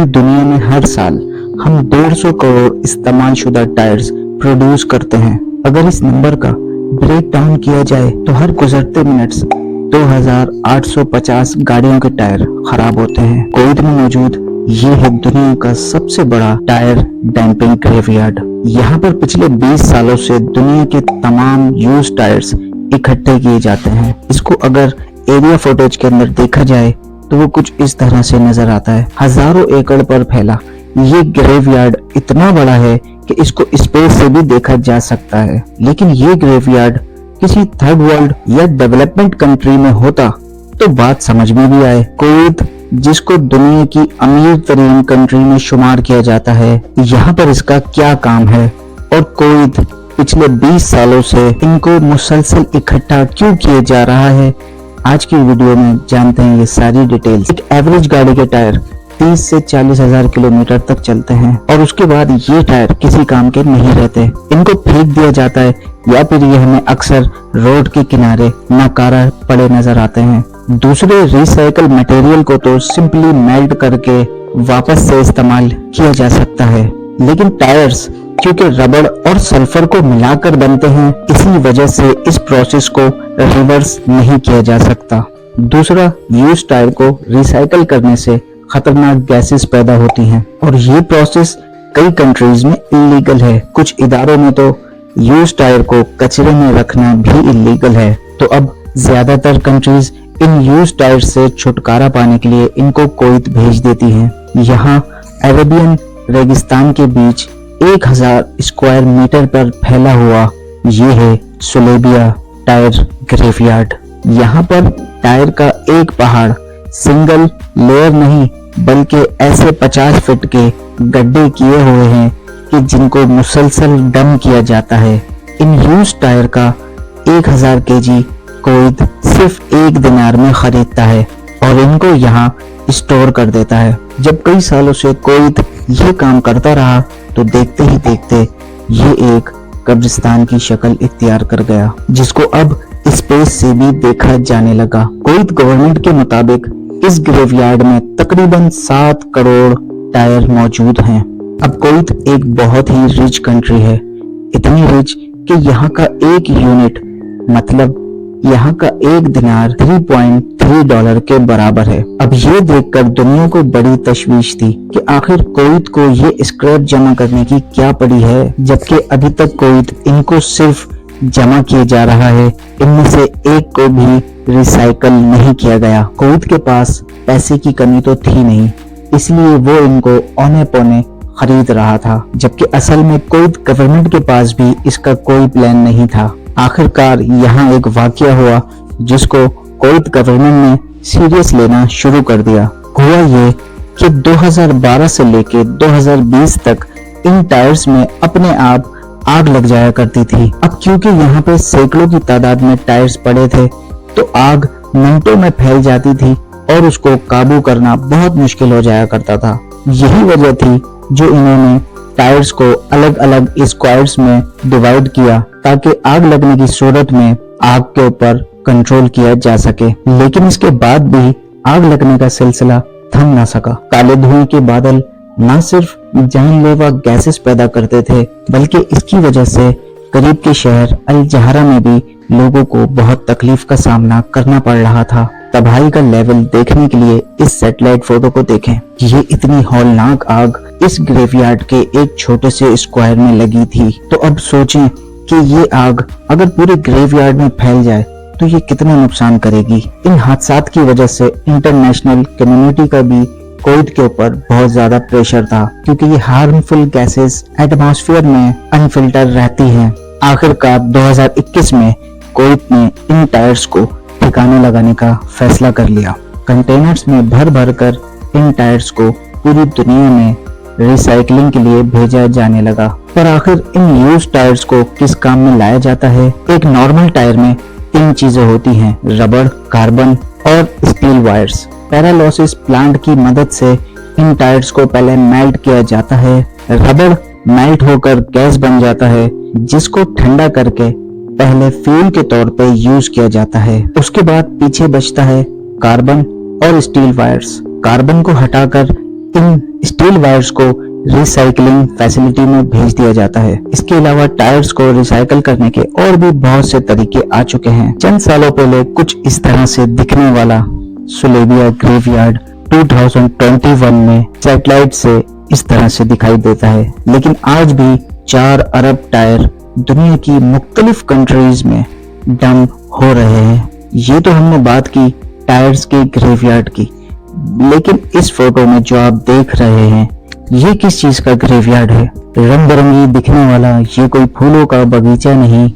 पूरी दुनिया में हर साल हम 150 करोड़ इस्तेमाल शुदा टायर्स प्रोड्यूस करते हैं। अगर इस नंबर का ब्रेक डाउन किया जाए तो हर गुजरते मिनट्स 2850 गाड़ियों के टायर खराब होते हैं। कुवैत में मौजूद ये है दुनिया का सबसे बड़ा टायर डैम्पिंग ग्रेवयार्ड। यहाँ पर पिछले 20 सालों से दुनिया के तमाम यूज टायर्स इकट्ठे किए जाते हैं। इसको अगर एरिया फुटेज के अंदर देखा जाए तो वो कुछ इस तरह से नजर आता है। हजारों एकड़ पर फैला ये ग्रेवयार्ड इतना बड़ा है कि इसको स्पेस से भी देखा जा सकता है। लेकिन ये ग्रेवयार्ड किसी थर्ड वर्ल्ड या डेवलपमेंट कंट्री में होता तो बात समझ में भी आए। कुवैत जिसको दुनिया की अमीर तरीन कंट्री में शुमार किया जाता है, यहाँ पर इसका क्या काम है और कुवैत पिछले 20 सालों से इनको मुसलसल इकट्ठा क्यों किए जा रहा है, आज की वीडियो में जानते हैं ये सारी डिटेल्स। एक एवरेज गाड़ी के टायर 30 से 40 हजार किलोमीटर तक चलते हैं और उसके बाद ये टायर किसी काम के नहीं रहते। इनको फेंक दिया जाता है या फिर ये हमें अक्सर रोड के किनारे नाकारा पड़े नजर आते हैं। दूसरे रिसाइकल मटेरियल को तो सिंपली मेल्ट करके वापस से इस्तेमाल किया जा सकता है, लेकिन टायर्स क्योंकि रबड़ और सल्फर को मिलाकर बनते हैं, इसी वजह से इस प्रोसेस को रिवर्स नहीं किया जा सकता। दूसरा, यूज टायर को रिसाइकल करने से खतरनाक गैसेस पैदा होती हैं और ये प्रोसेस कई कंट्रीज में इलीगल है। कुछ इदारों में तो यूज टायर को कचरे में रखना भी इलीगल है। तो अब ज्यादातर कंट्रीज इन यूज टायर से छुटकारा पाने के लिए इनको कुवैत भेज देती हैं। यहाँ अरेबियन रेगिस्तान के बीच 1000 स्क्वायर मीटर पर फैला हुआ ये है सुलेबिया टायर ग्रेवयार्ड। यहाँ पर टायर का एक पहाड़ सिंगल लेयर नहीं बल्कि ऐसे 50 फीट के गड्ढे किए हुए हैं कि जिनको मुसलसल डंप किया जाता है। इन यूज टायर का 1000 केजी कुवैत सिर्फ 1 दिनार में खरीदता है और इनको यहाँ स्टोर कर देता है। जब कई सालों से कुवैत ये काम करता रहा तो देखते ही देखते ये एक कब्रिस्तान की शक्ल इख्तियार कर गया, जिसको अब स्पेस से भी देखा जाने लगा। कुवैत गवर्नमेंट के मुताबिक इस ग्रेवयार्ड में तकरीबन 7 करोड़ टायर मौजूद हैं। अब कुवैत एक बहुत ही रिच कंट्री है, इतनी रिच कि यहाँ का एक यूनिट मतलब यहाँ का 1 दिनार 3.3 डॉलर के बराबर है। अब ये देखकर दुनिया को बड़ी तशवीश थी कि आखिर कुवैत को ये स्क्रैप जमा करने की क्या पड़ी है, जबकि अभी तक कुवैत इनको सिर्फ जमा किया जा रहा है, इनमें से एक को भी रिसाइकल नहीं किया गया। कुवैत के पास पैसे की कमी तो थी नहीं, इसलिए वो इनको औने पौने खरीद रहा था, जबकि असल में कुवैत गवर्नमेंट के पास भी इसका कोई प्लान नहीं था। आखिरकार यहाँ एक वाकया हुआ जिसको कुवैत गवर्नमेंट ने सीरियस लेना शुरू कर दिया। हुआ ये कि 2012 से लेके 2020 तक इन टायर्स में अपने आप आग लग जाया करती थी। अब क्योंकि यहाँ पे सैकड़ों की तादाद में टायर्स पड़े थे तो आग मिनटों में फैल जाती थी और उसको काबू करना बहुत मुश्किल हो जाया करता था। यही वजह थी जो इन्होंने टायर्स को अलग अलग स्क्वायर्स में डिवाइड किया ताकि आग लगने की सूरत में आग के ऊपर कंट्रोल किया जा सके। लेकिन इसके बाद भी आग लगने का सिलसिला थम ना सका। काले धुएं के बादल न सिर्फ जानलेवा गैसेस पैदा करते थे बल्कि इसकी वजह से करीब के शहर अल जहरा में भी लोगों को बहुत तकलीफ का सामना करना पड़ रहा था। तबाही का लेवल देखने के लिए इस सैटेलाइट फोटो को देखें। ये इतनी हौलनाक आग इस ग्रेवयार्ड के एक छोटे से स्क्वायर में लगी थी। तो अब सोचें कि ये आग अगर पूरे ग्रेवयार्ड में फैल जाए तो ये कितना नुकसान करेगी। इन हादसात की वजह से इंटरनेशनल कम्युनिटी का भी कुवैत के ऊपर बहुत ज्यादा प्रेशर था, क्योंकि ये हार्मफुल गैसेस एटमॉस्फेयर में अनफिल्टर रहती हैं। आखिरकार 2021 में कुवैत ने इन टायर्स को ठिकाने लगाने का फैसला कर लिया। कंटेनर्स में भर भर कर इन टायर्स को पूरी दुनिया में रिसाइकलिंग के लिए भेजा जाने लगा। पर आखिर इन यूज टायर्स को किस काम में लाया जाता है? एक नॉर्मल टायर में 3 चीजें होती हैं, रबड़, कार्बन और स्टील वायर्स। पैरालिसिस प्लांट की मदद से इन टायर्स को पहले मेल्ट किया जाता है। रबड़ मेल्ट होकर गैस बन जाता है जिसको ठंडा करके पहले फ्यूल के तौर पे यूज किया जाता है। उसके बाद पीछे बचता है कार्बन और स्टील वायर्स। कार्बन को हटाकर इन स्टील वायर्स को रिसाइकलिंग फैसिलिटी में भेज दिया जाता है। इसके अलावा टायर्स को रिसाइकल करने के और भी बहुत से तरीके आ चुके हैं। चंद सालों पहले कुछ इस तरह से दिखने वाला सुलेबिया ग्रेवयार्ड 2021 में सैटेलाइट से इस तरह से दिखाई देता है, लेकिन आज भी 4 अरब टायर दुनिया की मुख्तलिफ कंट्रीज में डंप हो रहे हैं। ये तो हमने बात की टायर्स के ग्रेवयार्ड की, लेकिन इस फोटो में जो आप देख रहे हैं ये किस चीज का ग्रेवयार्ड है? रंग बिरंगी दिखने वाला ये कोई फूलों का बगीचा नहीं,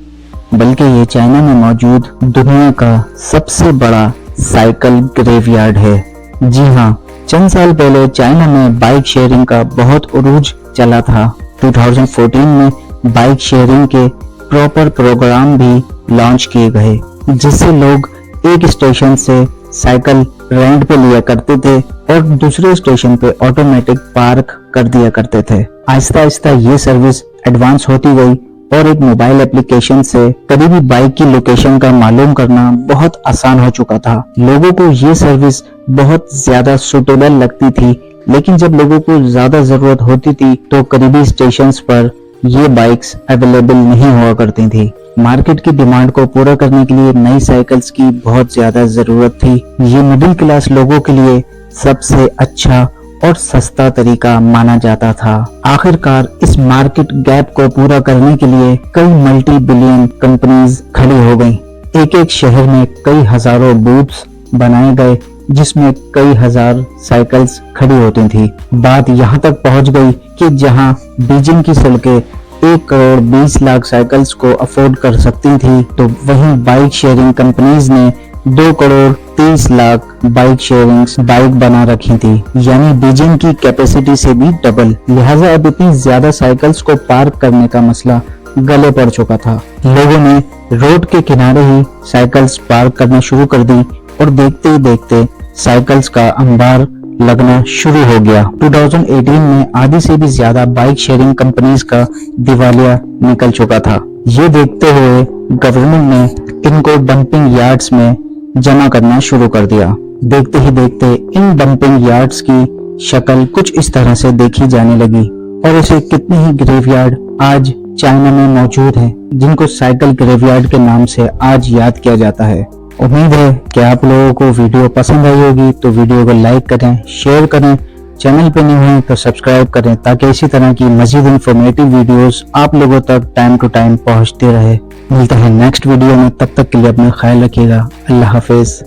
बल्कि ये चाइना में मौजूद दुनिया का सबसे बड़ा साइकिल ग्रेवयार्ड है। जी हाँ, चंद साल पहले चाइना में बाइक शेयरिंग का बहुत उरूज चला था। 2014 में बाइक शेयरिंग के प्रॉपर प्रोग्राम भी लॉन्च किए गए, जिससे लोग एक स्टेशन से साइकिल रेंट पे लिया करते थे और दूसरे स्टेशन पे ऑटोमेटिक पार्क कर दिया करते थे। आहिस्ता आहिस्ता ये सर्विस एडवांस होती गई और एक मोबाइल एप्लीकेशन से कभी भी बाइक की लोकेशन का मालूम करना बहुत आसान हो चुका था। लोगों को ये सर्विस बहुत ज्यादा सुटेबल लगती थी, लेकिन जब लोगों को ज्यादा जरूरत होती थी तो करीबी स्टेशंस पर ये बाइक्स अवेलेबल नहीं हुआ करती थी। मार्केट की डिमांड को पूरा करने के लिए नई साइकिल्स की बहुत ज्यादा जरूरत थी। ये मिडिल क्लास लोगों के लिए सबसे अच्छा और सस्ता तरीका माना जाता था। आखिरकार इस मार्केट गैप को पूरा करने के लिए कई मल्टी बिलियन कंपनीज खड़ी हो गईं। एक एक शहर में कई हजारों बूथ्स बनाए गए जिसमें कई हजार साइकिल्स खड़ी होती थी। बात यहाँ तक पहुँच गई कि जहाँ बीजिंग की सड़कें 1 करोड़ 20 लाख साइकिल्स को अफोर्ड कर सकती थी, तो वहीं बाइक शेयरिंग कंपनीज ने 2 crore 30 lakh bike sharing bike बना रखी थी, यानी बीजिंग की कैपेसिटी से भी डबल। लिहाजा अब इतनी ज्यादा साइकिल्स को पार्क करने का मसला गले पड़ चुका था। लोगों ने रोड के किनारे ही साइकिल्स पार्क करना शुरू कर दी और देखते ही देखते साइकिल्स का अंबार लगना शुरू हो गया। 2018 में आधी से भी ज्यादा बाइक शेयरिंग कंपनीज का दिवालिया निकल चुका था। ये देखते हुए गवर्नमेंट ने इनको डंपिंग यार्ड्स में जमा करना शुरू कर दिया। देखते ही देखते इन डंपिंग यार्ड्स की शक्ल कुछ इस तरह से देखी जाने लगी और ऐसे कितने ही ग्रेवयार्ड आज चाइना में मौजूद हैं, जिनको साइकिल ग्रेवयार्ड के नाम से आज याद किया जाता है। उम्मीद है कि आप लोगों को वीडियो पसंद आई होगी, तो वीडियो को लाइक करें, शेयर करें, चैनल पे नहीं हैं तो सब्सक्राइब करें, ताकि इसी तरह की मजीद इंफॉर्मेटिव वीडियोस आप लोगों तक टाइम टू टाइम पहुंचते रहे। मिलते हैं नेक्स्ट वीडियो में, तब तक के लिए अपना ख्याल रखिएगा। अल्लाह हाफिज।